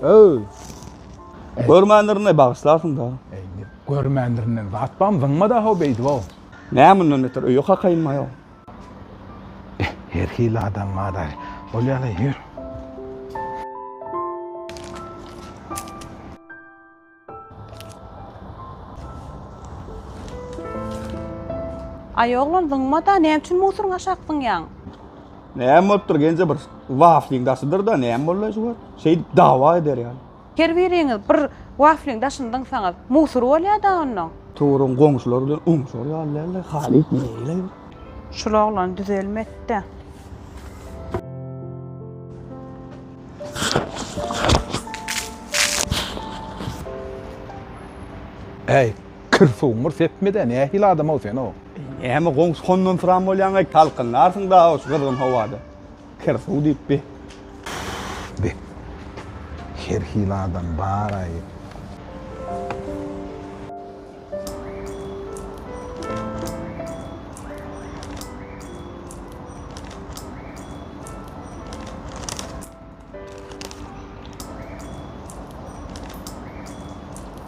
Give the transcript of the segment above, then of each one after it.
Öy. Görmändirine bagyslasın da. Görmändirine zatpam zıngma da ho beýdi o. Nämen öňeter öýe hakaýmaýa. Her hili adam madar. Ol ýaly ýür. Ay oğlan zıngma da näme üçin musurun aşakdyň ýaň? Näme bolup durgençe bir wafling daşydyr da näme bolýar şu? Şey dawa eder ýaly. Kerwiriňiz bir wafling daşyndyň saňyz musur bolýar da onuň. Tuğrun goňşular bilen umşur ýaly halyk neýle. Şol oğlan düzelmekde. Ey, kırfumur sepmeden ne hili adam ol sen o. Näme goňş hondan fram bolýan talqynlarsyň da şu gyrgyn howada. Kirfu diýip bi. Be. Her hili adam bar ay.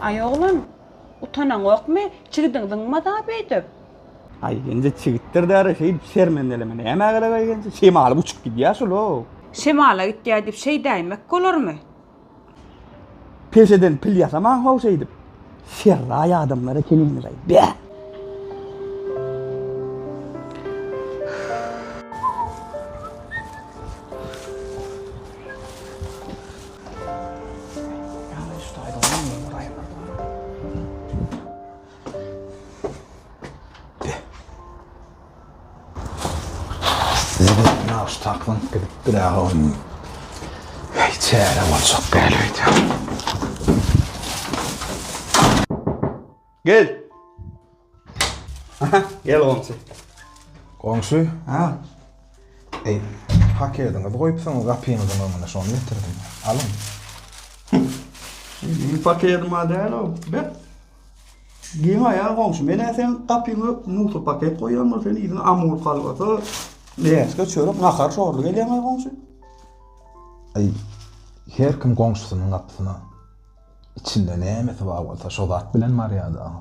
Ay oğlan utanan okmy? Çigdiň zıngma da beýdip. Ay gence çigittir däre şey sermendelemen. Näme gele gence şey maly uçup gidýär şolo. Şemala gitdiýär diýip şey daýmak bolarmy? Peşeden pil yasaman haw şey dip. Serraý adamlara kelinir ay. Be. Evet, naş taklın gidip bir ağın. Hiç yere olacak geliydi. Gel. Aha, gel goňşy. Komşu, Ha. ey, hak ediniz, koyupsan kapıyınızın önüne şunu getirdim. Alın. Bir paket ma däl o. Be. Giýma ya goňşy. Mene sen kapyňy musur paket goýanmy sen ýygyny amur kalbata. Näçe çörek nahar şorlu gelýär goňşy. Ay, her kim komşusunun kapısına içinde ne emeti var olsa şo zat bilen var ya da.